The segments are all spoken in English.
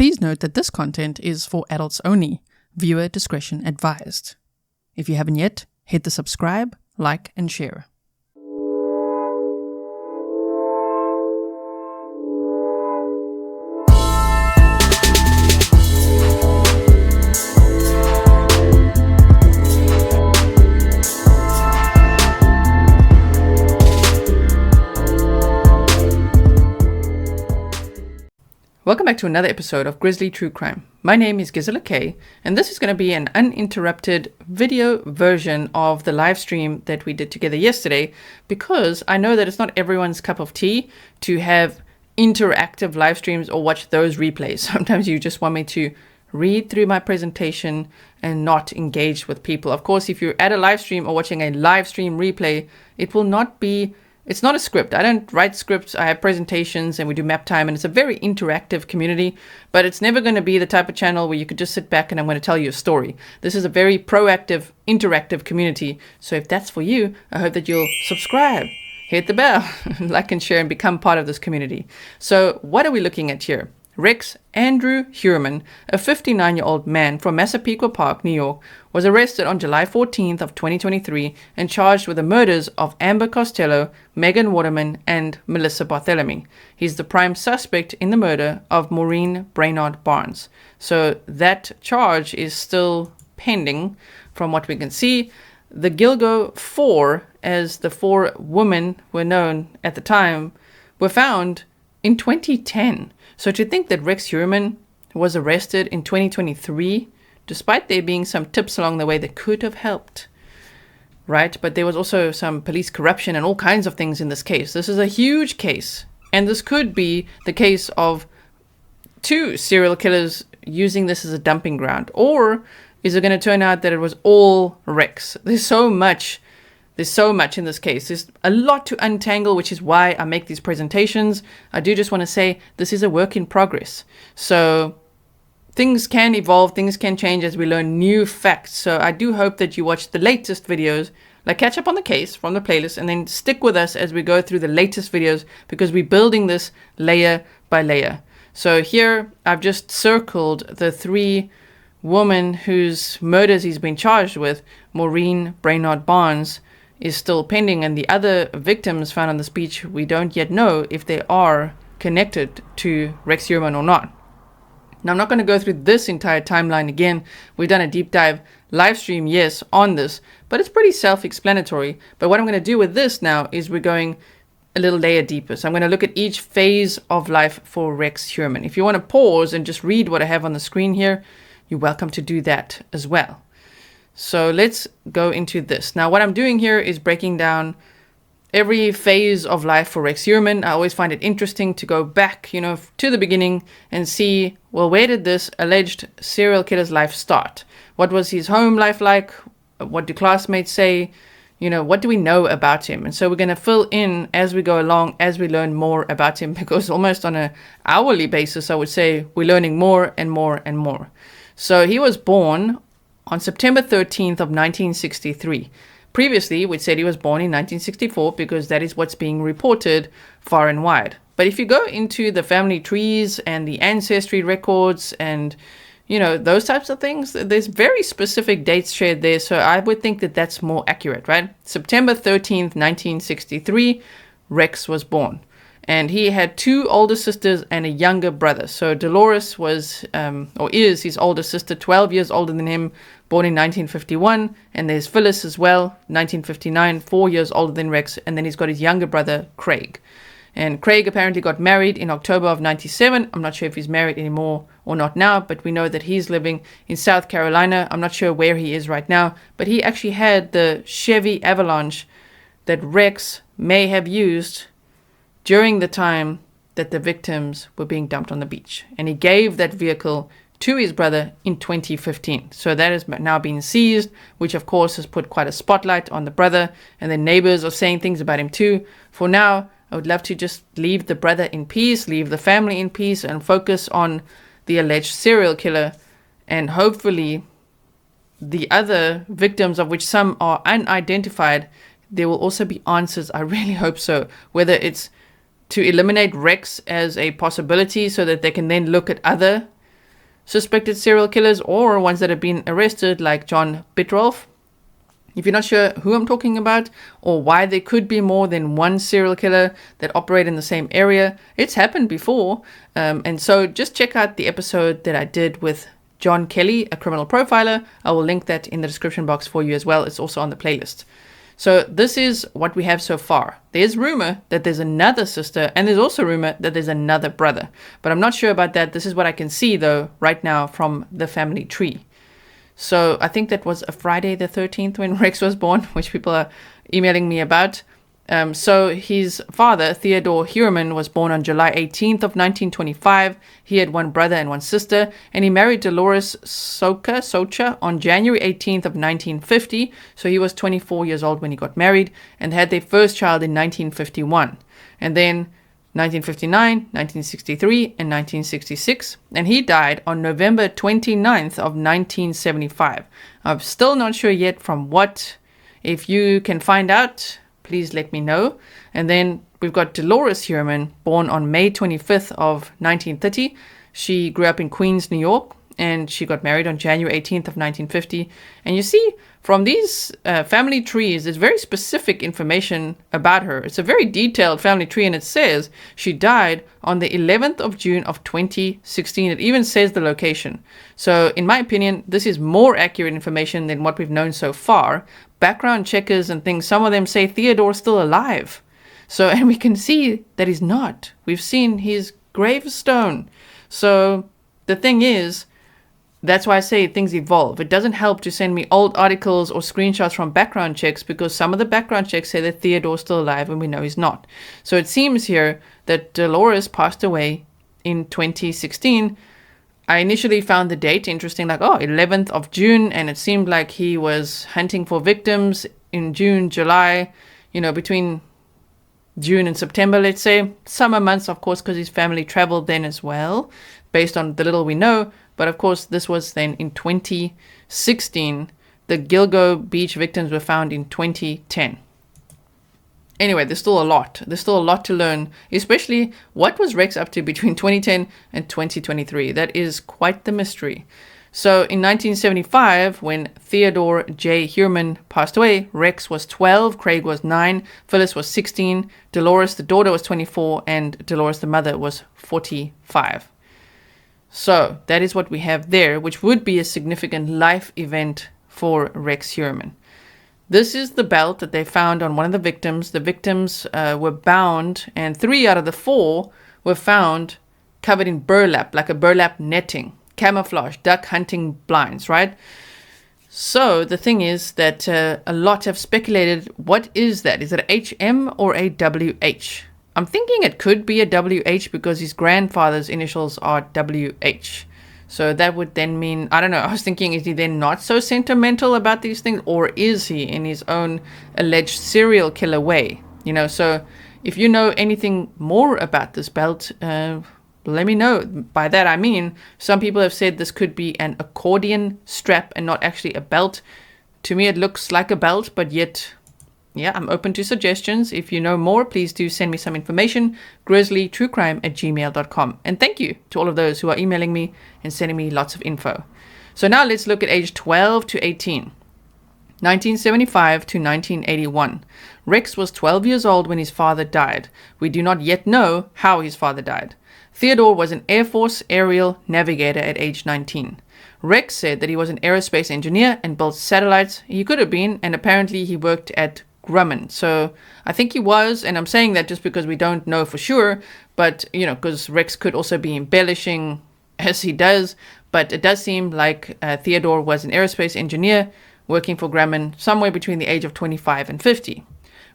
Please note that this content is for adults only. Viewer discretion advised. If you haven't yet, hit the subscribe, like, and share. Welcome back to another episode of Grizzly True Crime. My name is Gisela K, and this is going to be an uninterrupted video version of the live stream that we did together yesterday, because I know that it's not everyone's cup of tea to have interactive live streams or watch those replays. Sometimes you just want me to read through my presentation and not engage with people. Of course, if you're at a live stream or watching a live stream replay, it's not a script. I don't write scripts. I have presentations and we do map time, and it's a very interactive community, but it's never going to be the type of channel where you could just sit back and I'm going to tell you a story. This is a very proactive, interactive community. So if that's for you, I hope that you'll subscribe, hit the bell, like and share, and become part of this community. So what are we looking at here? Rex Andrew Heuermann, a 59-year-old man from Massapequa Park, New York, was arrested on July 14th of 2023 and charged with the murders of Amber Costello, Megan Waterman, and Melissa Barthelemy. He's the prime suspect in the murder of Maureen Brainard Barnes. So that charge is still pending from what we can see. The Gilgo 4, as the 4 women were known at the time, were found in 2010. So to think that Rex Heuermann was arrested in 2023, despite there being some tips along the way that could have helped, right? But there was also some police corruption and all kinds of things in this case. This is a huge case, and this could be the case of 2 serial killers using this as a dumping ground. Or is it going to turn out that it was all Rex? There's so much in this case. There's a lot to untangle, which is why I make these presentations. I do just want to say this is a work in progress. So things can evolve, things can change as we learn new facts. So I do hope that you watch the latest videos, like catch up on the case from the playlist, and then stick with us as we go through the latest videos, because we're building this layer by layer. So here I've just circled the 3 women whose murders he's been charged with. Maureen Brainard Barnes is still pending, and the other victims found on this beach, we don't yet know if they are connected to Rex Heuermann or not. Now, I'm not going to go through this entire timeline again. We've done a deep dive live stream, yes, on this, but it's pretty self-explanatory. But what I'm going to do with this now is we're going a little layer deeper. So I'm going to look at each phase of life for Rex Heuermann. If you want to pause and just read what I have on the screen here, you're welcome to do that as well. So let's go into this. Now, what I'm doing here is breaking down every phase of life for Rex Heuermann. I always find it interesting to go back, to the beginning and see, well, where did this alleged serial killer's life start? What was his home life like? What do classmates say? What do we know about him? And so we're going to fill in as we go along, as we learn more about him, because almost on an hourly basis, I would say we're learning more and more and more. So he was born on September 13th of 1963. Previously, we said he was born in 1964 because that is what's being reported far and wide. But if you go into the family trees and the ancestry records and, those types of things, there's very specific dates shared there. So I would think that that's more accurate, right? September 13th, 1963, Rex was born. And he had 2 older sisters and a younger brother. So Dolores was, is his older sister, 12 years older than him, born in 1951. And there's Phyllis as well, 1959, 4 years older than Rex. And then he's got his younger brother, Craig. And Craig apparently got married in October of 97. I'm not sure if he's married anymore or not now, but we know that he's living in South Carolina. I'm not sure where he is right now, but he actually had the Chevy Avalanche that Rex may have used during the time that the victims were being dumped on the beach. And he gave that vehicle to his brother in 2015. So that has now been seized, which of course has put quite a spotlight on the brother, and the neighbors are saying things about him too. For now, I would love to just leave the brother in peace, leave the family in peace, and focus on the alleged serial killer, and hopefully the other victims, of which some are unidentified, there will also be answers. I really hope so. Whether it's to eliminate Rex as a possibility so that they can then look at other suspected serial killers or ones that have been arrested, like John Bitrolf. If you're not sure who I'm talking about or why there could be more than one serial killer that operate in the same area, it's happened before. And so just check out the episode that I did with John Kelly, a criminal profiler. I will link that in the description box for you as well. It's also on the playlist. So this is what we have so far. There's rumor that there's another sister, and there's also rumor that there's another brother. But I'm not sure about that. This is what I can see, though, right now from the family tree. So I think that was a Friday the 13th when Rex was born, which people are emailing me about. So his father, Theodore Heuermann, was born on July 18th of 1925. He had one brother and one sister, and he married Dolores Socha on January 18th of 1950. So he was 24 years old when he got married and had their first child in 1951. And then 1959, 1963, and 1966. And he died on November 29th of 1975. I'm still not sure yet from what. If you can find out, please let me know. And then we've got Dolores Heuermann, born on May 25th of 1930. She grew up in Queens, New York, and she got married on January 18th of 1950. And you see, from these family trees, there's very specific information about her. It's a very detailed family tree, and it says she died on the 11th of June of 2016. It even says the location. So in my opinion, this is more accurate information than what we've known so far. Background checkers and things, some of them say Theodore's still alive. So, and we can see that he's not. We've seen his gravestone. So the thing is, that's why I say things evolve. It doesn't help to send me old articles or screenshots from background checks, because some of the background checks say that Theodore's still alive and we know he's not. So it seems here that Dolores passed away in 2016. I initially found the date interesting, like, 11th of June, and it seemed like he was hunting for victims in June, July, between June and September, let's say. Summer months, of course, because his family traveled then as well, based on the little we know. But of course, this was then in 2016. The Gilgo beach victims were found in 2010. Anyway, there's still a lot. There's still a lot to learn, especially what was Rex up to between 2010 and 2023. That is quite the mystery. So in 1975, when Theodore J. Heuermann passed away, Rex was 12, Craig was 9, Phyllis was 16, Dolores, the daughter, was 24, and Dolores, the mother, was 45. So that is what we have there, which would be a significant life event for Rex Heuermann. This is the belt that they found on one of the victims. The victims were bound, and 3 out of the 4 were found covered in burlap, like a burlap netting, camouflage, duck hunting blinds, right? So the thing is that a lot have speculated, what is that? Is it a HM or a WH? I'm thinking it could be a WH because his grandfather's initials are WH. So that would then mean, I don't know, I was thinking, is he then not so sentimental about these things? Or is he in his own alleged serial killer way? So if you know anything more about this belt, let me know. By that I mean, some people have said this could be an accordion strap and not actually a belt. To me, it looks like a belt, but yet, yeah, I'm open to suggestions. If you know more, please do send me some information. grizzlytruecrime@gmail.com. And thank you to all of those who are emailing me and sending me lots of info. So now let's look at age 12 to 18. 1975 to 1981. Rex was 12 years old when his father died. We do not yet know how his father died. Theodore was an Air Force aerial navigator at age 19. Rex said that he was an aerospace engineer and built satellites. He could have been, and apparently he worked at Grumman. So I think he was, and I'm saying that just because we don't know for sure, but, because Rex could also be embellishing as he does, but it does seem like Theodore was an aerospace engineer working for Grumman somewhere between the age of 25 and 50.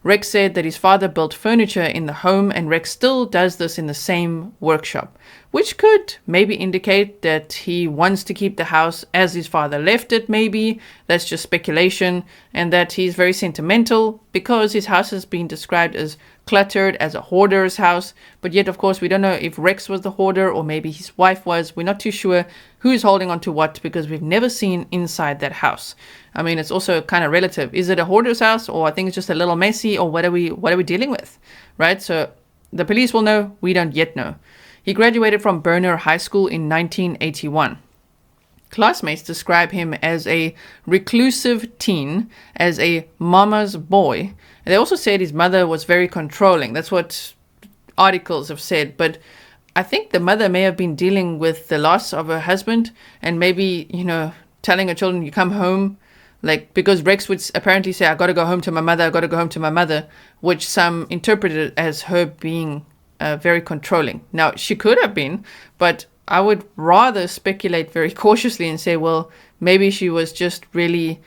Rex said that his father built furniture in the home, and Rex still does this in the same workshop, which could maybe indicate that he wants to keep the house as his father left it, maybe. That's just speculation. And that he's very sentimental because his house has been described as cluttered, as a hoarder's house. But yet, of course, we don't know if Rex was the hoarder or maybe his wife was. We're not too sure who's holding on to what because we've never seen inside that house. I mean, it's also kind of relative. Is it a hoarder's house, or I think it's just a little messy, or what are we dealing with, right? So the police will know. We don't yet know. He graduated from Berner High School in 1981. Classmates describe him as a reclusive teen, as a mama's boy. They also said his mother was very controlling. That's what articles have said. But I think the mother may have been dealing with the loss of her husband and maybe, telling her children, you come home. Like, because Rex would apparently say, I got to go home to my mother, I got to go home to my mother, which some interpreted as her being very controlling. Now, she could have been, but I would rather speculate very cautiously and say, well, maybe she was just really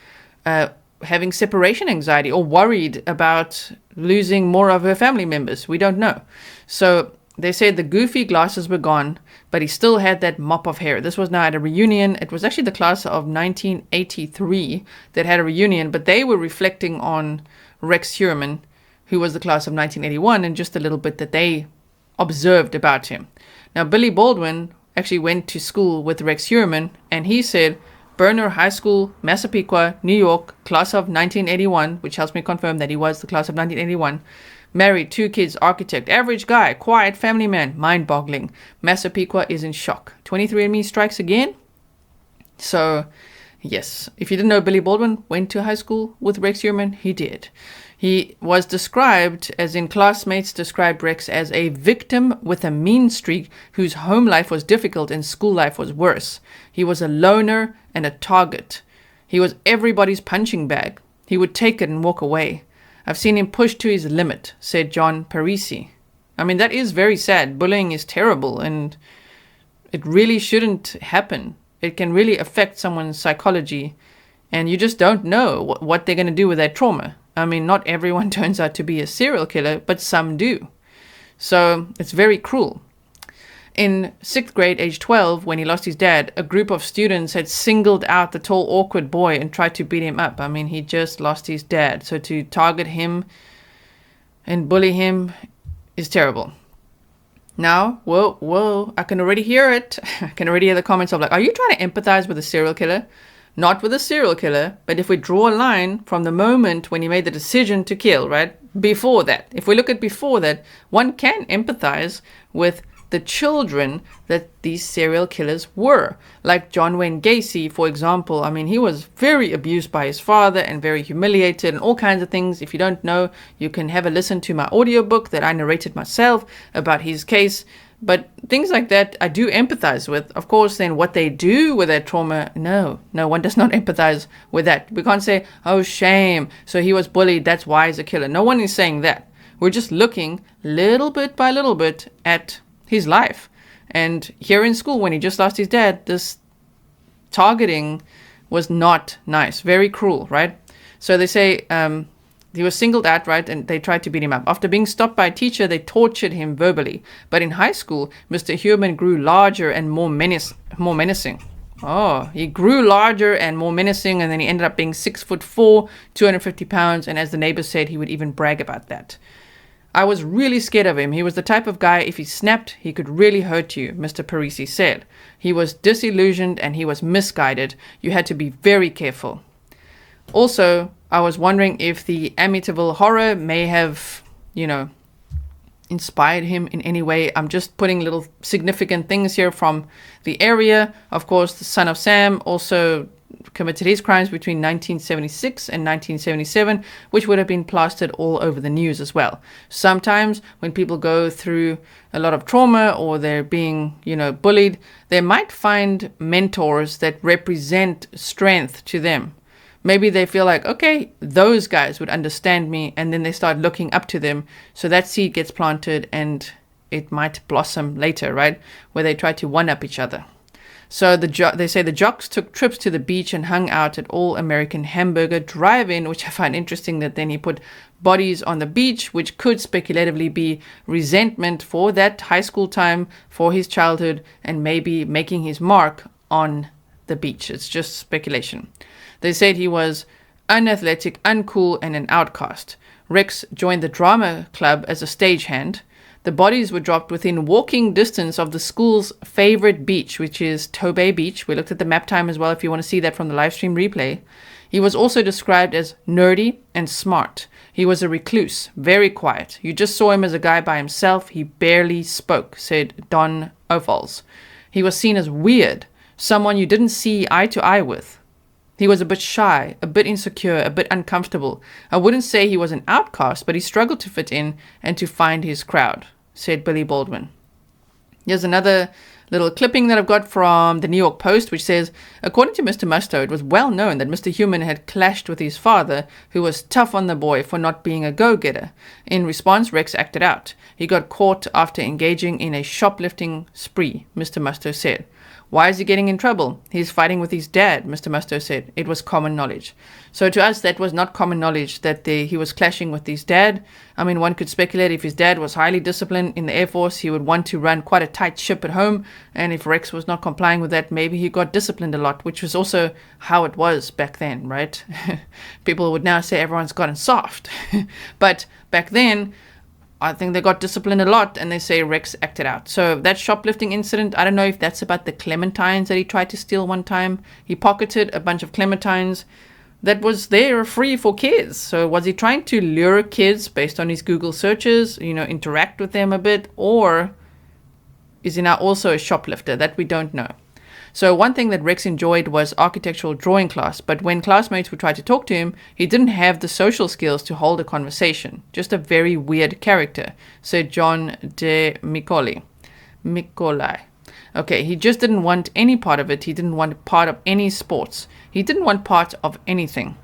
having separation anxiety or worried about losing more of her family members. We don't know. So they said the goofy glasses were gone, but he still had that mop of hair. This was now at a reunion. It was actually the class of 1983 that had a reunion, but they were reflecting on Rex Heuermann, who was the class of 1981, and just a little bit that they observed about him. Now, Billy Baldwin actually went to school with Rex Heuermann, and he said, Berner High School, Massapequa, New York, class of 1981, which helps me confirm that he was the class of 1981. Married, 2 kids, architect, average guy, quiet family man, mind-boggling. Massapequa is in shock. 23andMe strikes again. So, yes, if you didn't know, Billy Baldwin went to high school with Rex Heuermann. He did. He was described, as in classmates described Rex as a victim with a mean streak whose home life was difficult and school life was worse. He was a loner and a target. He was everybody's punching bag. He would take it and walk away. I've seen him push to his limit, said John Parisi. I mean, that is very sad. Bullying is terrible and it really shouldn't happen. It can really affect someone's psychology and you just don't know what they're going to do with that trauma. I mean, not everyone turns out to be a serial killer, but some do. So it's very cruel. In 6th grade, age 12, when he lost his dad, a group of students had singled out the tall, awkward boy and tried to beat him up. I mean, he just lost his dad. So to target him and bully him is terrible. Now, whoa, I can already hear it. I can already hear the comments of like, are you trying to empathize with a serial killer? Not with a serial killer, but if we draw a line from the moment when he made the decision to kill, right? Before that, if we look at before that, one can empathize with the children that these serial killers were. Like John Wayne Gacy, for example. I mean, he was very abused by his father and very humiliated and all kinds of things. If you don't know, you can have a listen to my audiobook that I narrated myself about his case. But things like that, I do empathize with. Of course, then what they do with that trauma, no, one does not empathize with that. We can't say, oh, shame. So he was bullied. That's why he's a killer. No one is saying that. We're just looking little bit by little bit at his life. And here in school, when he just lost his dad, this targeting was not nice. Very cruel, right? So they say he was singled out, right, and they tried to beat him up. After being stopped by a teacher, they tortured him verbally. But in high school, Mr. Heuermann grew larger and more menacing. Oh, he grew larger and more menacing, and then he ended up being 6'4", 250 pounds, and as the neighbors said, he would even brag about that. I was really scared of him. He was the type of guy, if he snapped, he could really hurt you, Mr. Parisi said. He was disillusioned and he was misguided. You had to be very careful. Also, I was wondering if the Amityville horror may have, inspired him in any way. I'm just putting little significant things here from the area. Of course, the son of Sam also committed his crimes between 1976 and 1977, which would have been plastered all over the news as well. Sometimes when people go through a lot of trauma or they're being, bullied, they might find mentors that represent strength to them. Maybe they feel like, okay, those guys would understand me, and then they start looking up to them. So that seed gets planted and it might blossom later, right? Where they try to one-up each other. So they say the jocks took trips to the beach and hung out at All American Hamburger Drive-In, which I find interesting that then he put bodies on the beach, which could speculatively be resentment for that high school time, for his childhood, and maybe making his mark on the beach. It's just speculation. They said he was unathletic, uncool, and an outcast. Rex joined the drama club as a stagehand. The bodies were dropped within walking distance of the school's favorite beach, which is Tobay Beach. We looked at the map time as well if you want to see that from the live stream replay. He was also described as nerdy and smart. He was a recluse, very quiet. You just saw him as a guy by himself. He barely spoke, said Don Ovals. He was seen as weird. someone you didn't see eye to eye with. He was a bit shy, a bit insecure, a bit uncomfortable. I wouldn't say he was an outcast, but he struggled to fit in and to find his crowd, said Billy Baldwin. Here's another little clipping that I've got from the New York Post, which says, according to Mr. Musto, it was well known that Mr. Heuermann had clashed with his father, who was tough on the boy for not being a go-getter. In response, Rex acted out. He got caught after engaging in a shoplifting spree, Mr. Musto said. Why is he getting in trouble? He's fighting with his dad, Mr. Musto said. It was common knowledge. So to us, that was not common knowledge that he was clashing with his dad. I mean, one could speculate if his dad was highly disciplined in the Air Force, he would want to run quite a tight ship at home. And if Rex was not complying with that, maybe he got disciplined a lot, which was also how it was back then, right? People would now say everyone's gotten soft. But back then, I think they got disciplined a lot, and they say Rex acted out. So that shoplifting incident, I don't know if that's about the clementines that he tried to steal one time. He pocketed a bunch of clementines that was there free for kids. So was he trying to lure kids based on his Google searches, interact with them a bit? Or is he now also a shoplifter? That we don't know. So one thing that Rex enjoyed was architectural drawing class, but when classmates would try to talk to him, he didn't have the social skills to hold a conversation. Just a very weird character, said John de Micolai. Okay, he just didn't want any part of it. He didn't want part of any sports. He didn't want part of anything.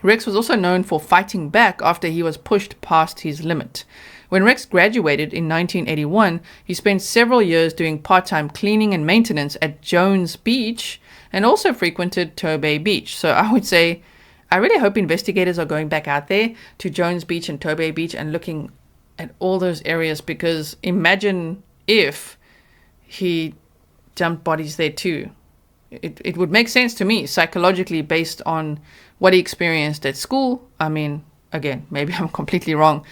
Rex was also known for fighting back after he was pushed past his limit. When Rex graduated in 1981, he spent several years doing part-time cleaning and maintenance at Jones Beach and also frequented Tobay Beach. So I would say, I really hope investigators are going back out there to Jones Beach and Tobay Beach and looking at all those areas, because imagine if he dumped bodies there too. It would make sense to me psychologically based on what he experienced at school. I mean, again, maybe I'm completely wrong.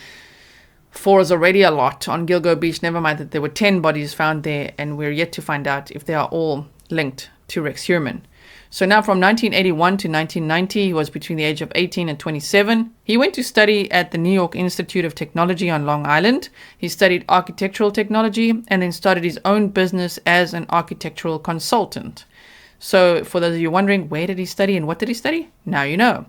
4 is already a lot on Gilgo Beach, never mind that there were 10 bodies found there, and we're yet to find out if they are all linked to Rex Heuermann. So now from 1981 to 1990, he was between the age of 18 and 27. He went to study at the New York Institute of Technology on Long Island. He studied architectural technology and then started his own business as an architectural consultant. So for those of you wondering, where did he study and what did he study? Now you know.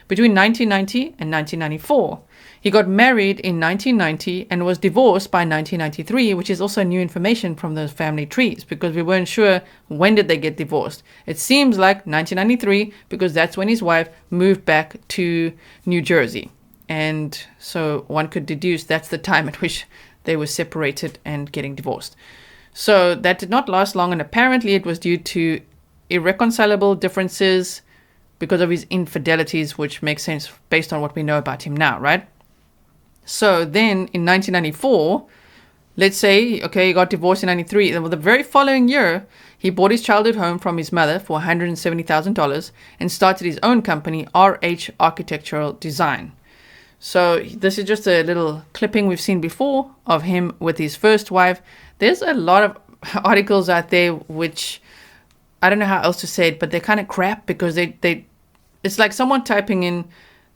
Between 1990 and 1994, he got married in 1990 and was divorced by 1993, which is also new information from those family trees, because we weren't sure when did they get divorced. It seems like 1993, because that's when his wife moved back to New Jersey. And so one could deduce that's the time at which they were separated and getting divorced. So that did not last long, and apparently it was due to irreconcilable differences because of his infidelities, which makes sense based on what we know about him now, right? So then in 1994, let's say, okay, he got divorced in 93. And the very following year, he bought his childhood home from his mother for $170,000 and started his own company, RH Architectural Design. So this is just a little clipping we've seen before of him with his first wife. There's a lot of articles out there which, I don't know how else to say it, but they're kind of crap, because it's like someone typing in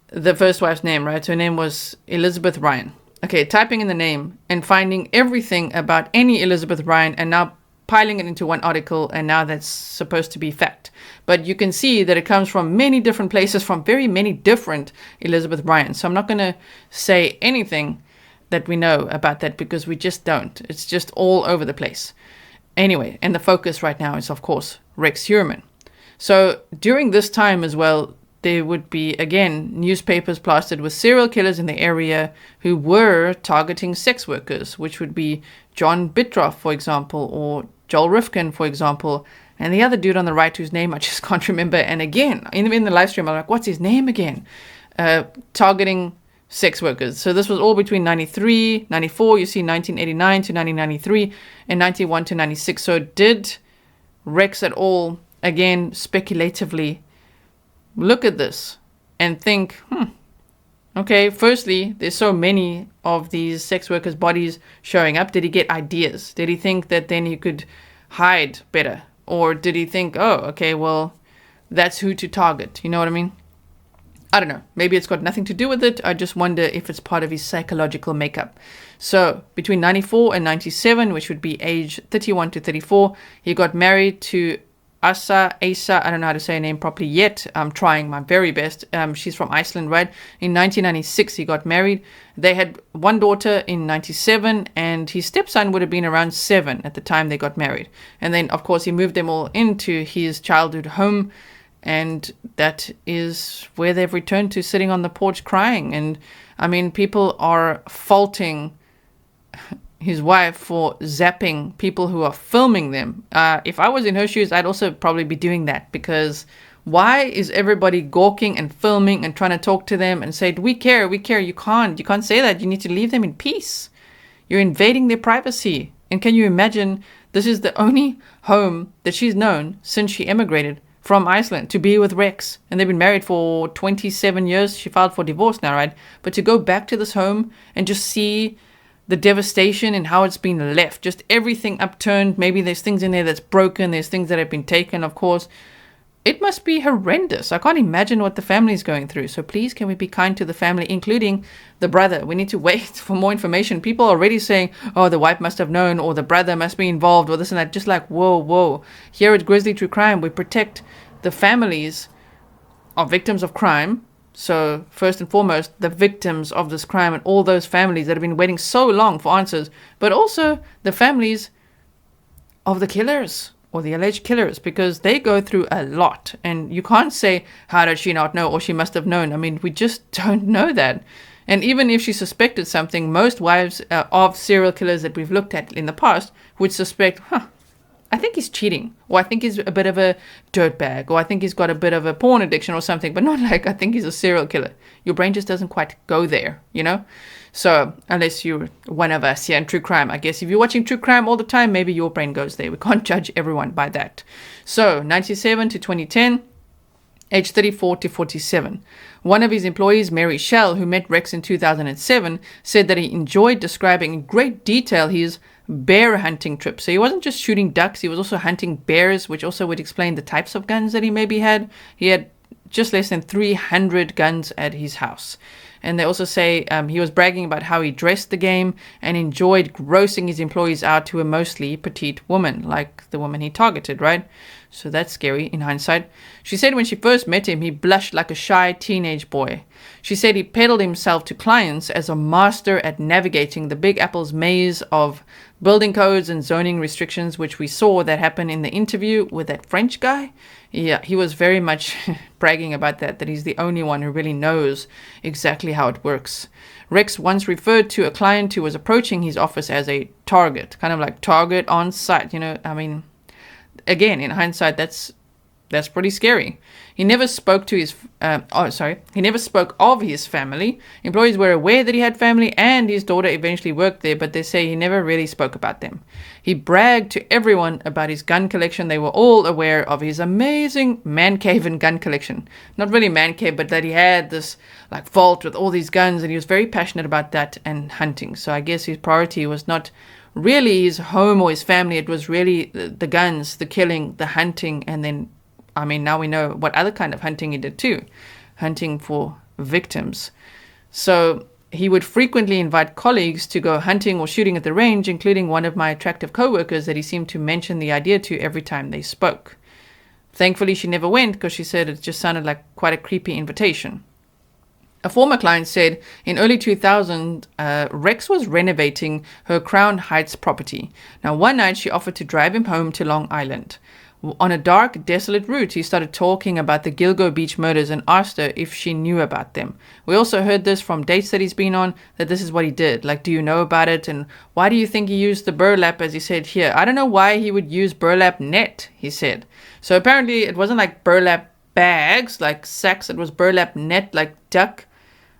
the first wife's name, right? So her name was Elizabeth Ryan. Okay, typing in the name and finding everything about any Elizabeth Ryan and now piling it into one article, and now that's supposed to be fact. But you can see that it comes from many different places, from very many different Elizabeth Ryans. So I'm not going to say anything that we know about that, because we just don't. It's just all over the place. Anyway, and the focus right now is, of course, Rex Heuermann. So during this time as well, there would be, again, newspapers plastered with serial killers in the area who were targeting sex workers, which would be John Bittroff, for example, or Joel Rifkin, for example, and the other dude on the right whose name I just can't remember. And again, in the live stream, I'm like, what's his name again? Targeting sex workers. So this was all between 93, 94, you see 1989 to 1993, and 91 to 96. So did Rex at all, again, speculatively, look at this and think, okay, firstly, there's so many of these sex workers' bodies showing up. Did he get ideas? Did he think that then he could hide better? Or did he think, oh, okay, well, that's who to target? You know what I mean? I don't know. Maybe it's got nothing to do with it. I just wonder if it's part of his psychological makeup. So between 94 and 97, which would be age 31 to 34, he got married to Asa, I don't know how to say her name properly yet. I'm trying my very best. She's from Iceland, right? In 1996, he got married. They had one daughter in 97, and his stepson would have been around 7 at the time they got married. And then, of course, he moved them all into his childhood home, and that is where they've returned to, sitting on the porch crying. And, I mean, people are faulting his wife for zapping people who are filming them. If I was in her shoes, I'd also probably be doing that, because why is everybody gawking and filming and trying to talk to them and say, we care. You can't say that. You need to leave them in peace. You're invading their privacy. And can you imagine, this is the only home that she's known since she emigrated from Iceland to be with Rex. And they've been married for 27 years. She filed for divorce now, right? But to go back to this home and just see the devastation and how it's been left, just everything upturned. Maybe there's things in there that's broken. There's things that have been taken, of course. It must be horrendous. I can't imagine what the family's going through. So please, can we be kind to the family, including the brother? We need to wait for more information. People are already saying, oh, the wife must have known, or the brother must be involved, or this and that. Just like, whoa. Here at Grizzly True Crime, we protect the families of victims of crime. So first and foremost, the victims of this crime and all those families that have been waiting so long for answers, but also the families of the killers or the alleged killers, because they go through a lot. And you can't say, how did she not know, or she must have known. I mean, we just don't know that. And even if she suspected something, most wives of serial killers that we've looked at in the past would suspect, I think he's cheating, or I think he's a bit of a dirtbag, or I think he's got a bit of a porn addiction or something, but not like, I think he's a serial killer. Your brain just doesn't quite go there, you know? So unless you're one of us here in true crime, I guess if you're watching true crime all the time, maybe your brain goes there. We can't judge everyone by that. So 97 to 2010, age 34 to 47. One of his employees, Mary Shell, who met Rex in 2007, said that he enjoyed describing in great detail his bear hunting trip. So he wasn't just shooting ducks, he was also hunting bears, which also would explain the types of guns that he maybe had. He had just less than 300 guns at his house. And they also say he was bragging about how he dressed the game and enjoyed grossing his employees out, who were mostly petite women, like the woman he targeted, right? So that's scary in hindsight. She said when she first met him, he blushed like a shy teenage boy. She said he peddled himself to clients as a master at navigating the Big Apple's maze of building codes and zoning restrictions, which we saw that happen in the interview with that French guy. Yeah, he was very much bragging about that he's the only one who really knows exactly how it works. Rex once referred to a client who was approaching his office as a target, kind of like target on site. You know, I mean, again, in hindsight, that's pretty scary. He never spoke to his, he never spoke of his family. Employees were aware that he had family, and his daughter eventually worked there, but they say he never really spoke about them. He bragged to everyone about his gun collection. They were all aware of his amazing man cave and gun collection. Not really man cave, but that he had this like vault with all these guns, and he was very passionate about that and hunting. So I guess his priority was not really his home or his family. It was really the guns, the killing, the hunting, and then, I mean, now we know what other kind of hunting he did too. Hunting for victims. So he would frequently invite colleagues to go hunting or shooting at the range, including one of my attractive co-workers that he seemed to mention the idea to every time they spoke. Thankfully, she never went, because she said it just sounded like quite a creepy invitation. A former client said in early 2000, Rex was renovating her Crown Heights property. Now, one night she offered to drive him home to Long Island. On a dark, desolate route, he started talking about the Gilgo Beach murders and asked her if she knew about them. We also heard this from dates that he's been on, that this is what he did. Like, do you know about it? And why do you think he used the burlap, as he said here? I don't know why he would use burlap net, he said. So apparently it wasn't like burlap bags, like sacks. It was burlap net, like duck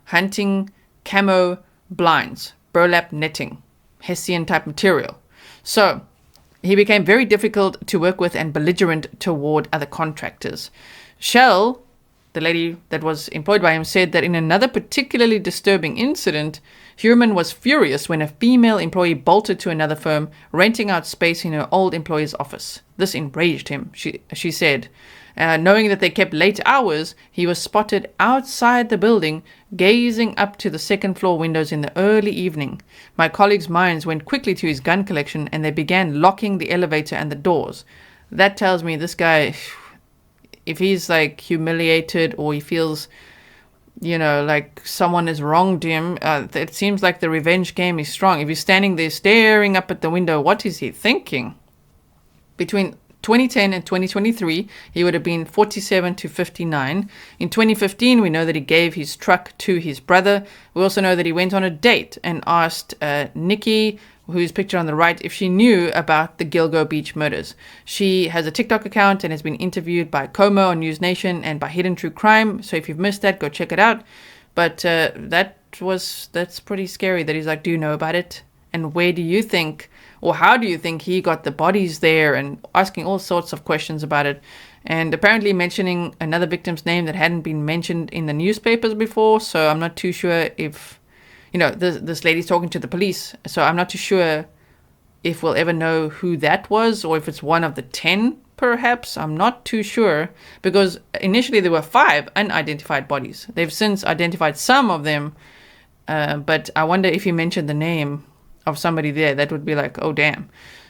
hunting camo blinds, burlap netting, Hessian type material. So he became very difficult to work with and belligerent toward other contractors. Shell, the lady that was employed by him, said that in another particularly disturbing incident, Heuermann was furious when a female employee bolted to another firm, renting out space in her old employer's office. This enraged him, she said. Knowing that they kept late hours, he was spotted outside the building, gazing up to the second floor windows in the early evening. My colleagues' minds went quickly to his gun collection, and they began locking the elevator and the doors. that tells me this guy, if he's like humiliated or he feels, like someone has wronged him, it seems like the revenge game is strong. If he's standing there staring up at the window, what is he thinking? Between 2010 and 2023, he would have been 47 to 59. In 2015, we know that he gave his truck to his brother. We also know that he went on a date and asked Nikki, who's pictured on the right, if she knew about the Gilgo Beach murders. She has a TikTok account and has been interviewed by Como on News Nation and by Hidden True Crime. So if you've missed that, go check it out. But that's pretty scary that he's like, do you know about it? And where do you think, or how do you think he got the bodies there, and asking all sorts of questions about it. And apparently mentioning another victim's name that hadn't been mentioned in the newspapers before. So I'm not too sure if, this lady's talking to the police. So I'm not too sure if we'll ever know who that was, or if it's one of the 10, perhaps. I'm not too sure, because initially there were 5 unidentified bodies. They've since identified some of them, but I wonder if he mentioned the name of somebody there, that would be like, oh damn.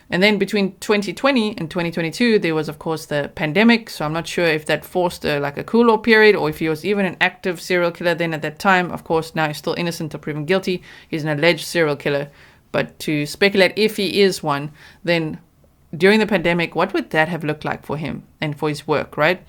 And then between 2020 and 2022, there was of course the pandemic. So I'm not sure if that forced a cool-off period, or if he was even an active serial killer then at that time. Of course, now he's still innocent or proven guilty. He's an alleged serial killer. But to speculate if he is one, then during the pandemic, what would that have looked like for him and for his work, right?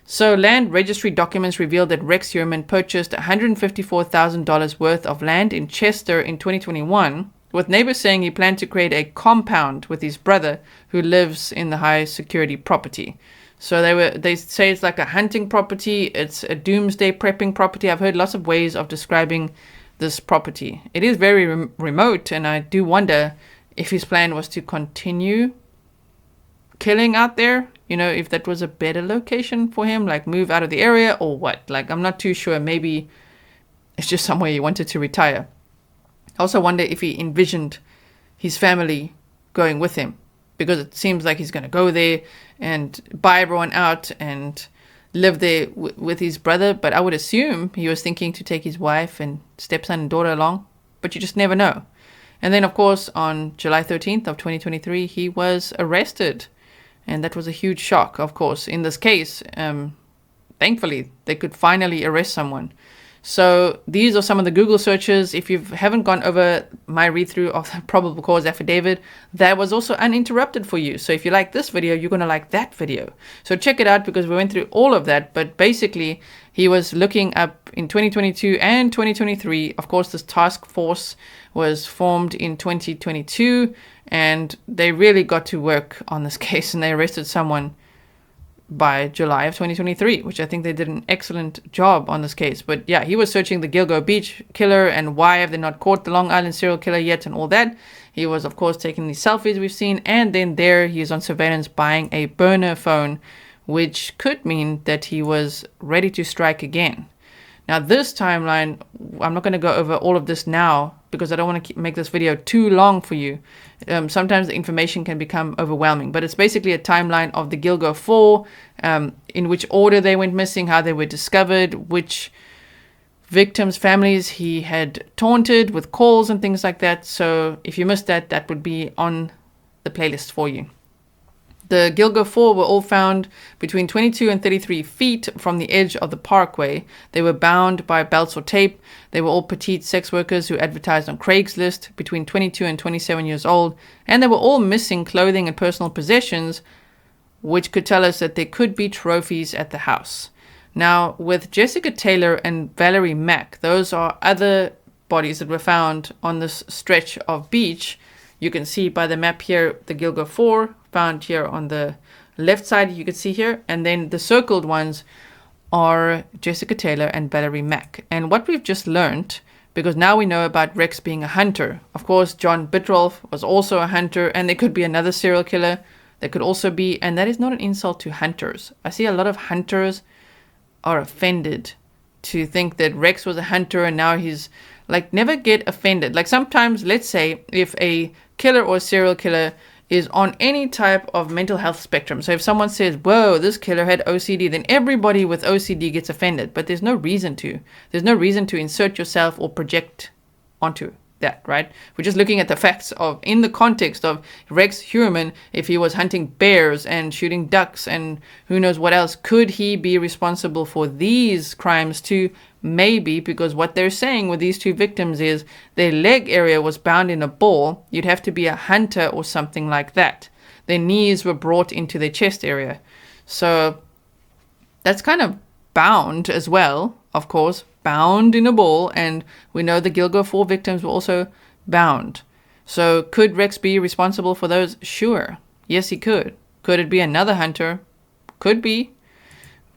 So land registry documents revealed that Rex Heuermann purchased $154,000 worth of land in Chester in 2021, with neighbors saying he planned to create a compound with his brother who lives in the high security property. So they say it's like a hunting property. It's a doomsday prepping property. I've heard lots of ways of describing this property. It is very remote, and I do wonder if his plan was to continue killing out there, if that was a better location for him, like move out of the area or what. Like, I'm not too sure. Maybe it's just somewhere he wanted to retire. I also wonder if he envisioned his family going with him, because it seems like he's going to go there and buy everyone out and live there with his brother. But I would assume he was thinking to take his wife and stepson and daughter along, but you just never know. And then, of course, on July 13th of 2023, he was arrested. And that was a huge shock, of course. In this case, thankfully, they could finally arrest someone. So these are some of the Google searches. If you haven't gone over my read-through of the probable cause affidavit, that was also uninterrupted for you. So if you like this video, you're going to like that video. So check it out, because we went through all of that. But basically, he was looking up in 2022 and 2023. Of course, this task force was formed in 2022, and they really got to work on this case, and they arrested someone by July of 2023, which I think they did an excellent job on this case. But yeah, he was searching the Gilgo Beach killer and why have they not caught the Long Island serial killer yet and all that. He was, of course, taking these selfies we've seen, and then there he is on surveillance buying a burner phone, which could mean that he was ready to strike again. Now, this timeline, I'm not going to go over all of this now because I don't want to make this video too long for you. Sometimes the information can become overwhelming, but it's basically a timeline of the Gilgo 4, in which order they went missing, how they were discovered, which victims' families he had taunted with calls and things like that. So if you missed that, that would be on the playlist for you. The Gilgo 4 were all found between 22 and 33 feet from the edge of the parkway. They were bound by belts or tape. They were all petite sex workers who advertised on Craigslist, between 22 and 27 years old. And they were all missing clothing and personal possessions, which could tell us that there could be trophies at the house. Now, with Jessica Taylor and Valerie Mack, those are other bodies that were found on this stretch of beach. You can see by the map here, the Gilgo 4 found here on the left side, you can see here. And then the circled ones are Jessica Taylor and Valerie Mack. And what we've just learned, because now we know about Rex being a hunter. Of course, John Bitrolf was also a hunter, and there could be another serial killer. There could also be, and that is not an insult to hunters. I see a lot of hunters are offended to think that Rex was a hunter and now he's like, never get offended. Like sometimes, let's say if a killer or a serial killer is on any type of mental health spectrum. So if someone says, whoa, this killer had OCD, then everybody with OCD gets offended. But there's no reason to. There's no reason to insert yourself or project onto that, right? We're just looking at the facts of, in the context of Rex Heuermann, if he was hunting bears and shooting ducks and who knows what else, could he be responsible for these crimes too? Maybe, because what they're saying with these two victims is their leg area was bound in a ball. You'd have to be a hunter or something like that. Their knees were brought into their chest area. So that's kind of bound as well, of course, bound in a ball. And we know the Gilgo 4 victims were also bound. So could Rex be responsible for those? Sure. Yes, he could. Could it be another hunter? Could be.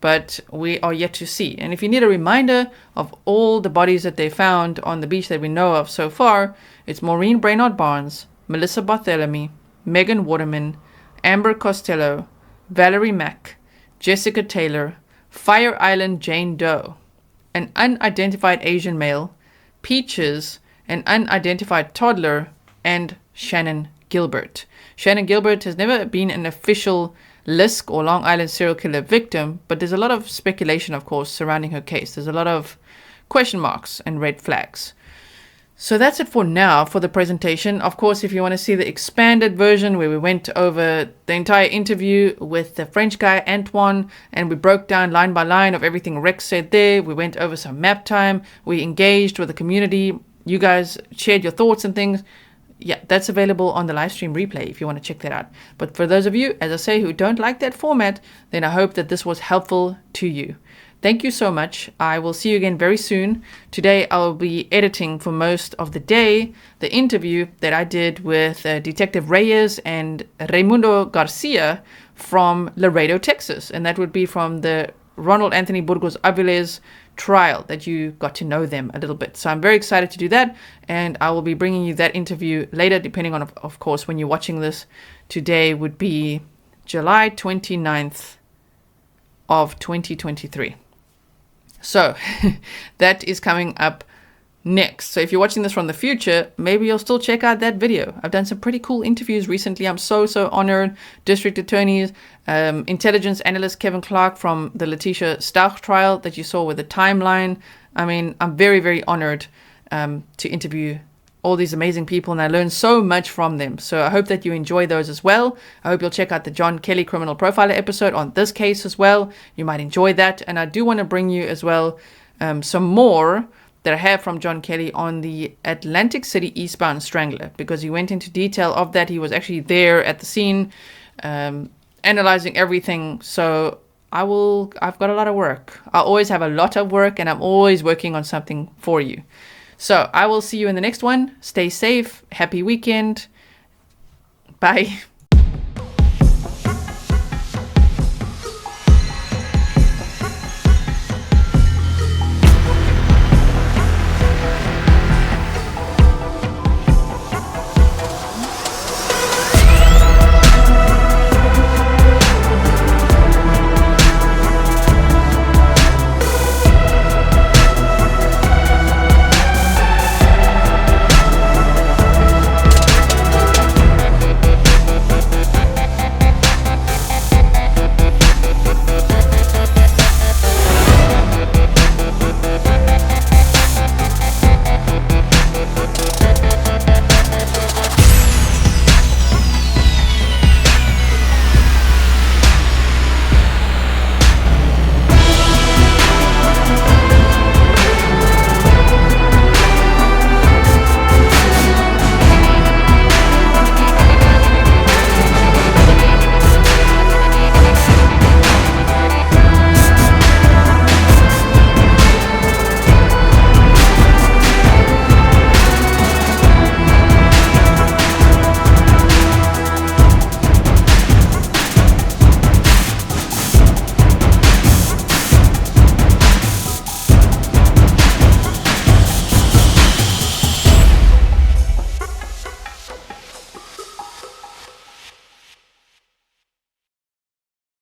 But we are yet to see. And if you need a reminder of all the bodies that they found on the beach that we know of so far, it's Maureen Brainard Barnes, Melissa Barthélemy, Megan Waterman, Amber Costello, Valerie Mack, Jessica Taylor, Fire Island Jane Doe, an unidentified Asian male, Peaches, an unidentified toddler, and Shannon Gilbert. Shannon Gilbert has never been an official LISK or Long Island serial killer victim, but there's a lot of speculation, of course, surrounding her case. There's a lot of question marks and red flags. So that's it for now for the presentation. Of course, if you want to see the expanded version where we went over the entire interview with the French guy, Antoine, and we broke down line by line of everything Rex said there. We went over some map time. We engaged with the community. You guys shared your thoughts and things. Yeah, that's available on the live stream replay if you want to check that out. But for those of you, as I say, who don't like that format, then I hope that this was helpful to you. Thank you so much. I will see you again very soon. Today I will be editing for most of the day the interview that I did with Detective Reyes and Raimundo Garcia from Laredo, Texas. And that would be from the Ronald Anthony Burgos Aviles trial that you got to know them a little bit. So I'm very excited to do that, and I will be bringing you that interview later, depending on, of course, when you're watching this. Today would be July 29th of 2023. So that is coming up next. So if you're watching this from the future, maybe you'll still check out that video. I've done some pretty cool interviews recently. I'm so honored. District attorneys, intelligence analyst Kevin Clark from the Letitia Stauch trial that you saw with the timeline. I mean, I'm very honored to interview all these amazing people, and I learned so much from them. So I hope that you enjoy those as well. I hope you'll check out the John Kelly criminal profiler episode on this case as well. You might enjoy that. And I do want to bring you as well some more that I have from John Kelly on the Atlantic City eastbound strangler, because he went into detail of that. He was actually there at the scene, analyzing everything. So I've got a lot of work. I always have a lot of work, and I'm always working on something for you. So I will see you in the next one. Stay safe. Happy weekend. Bye.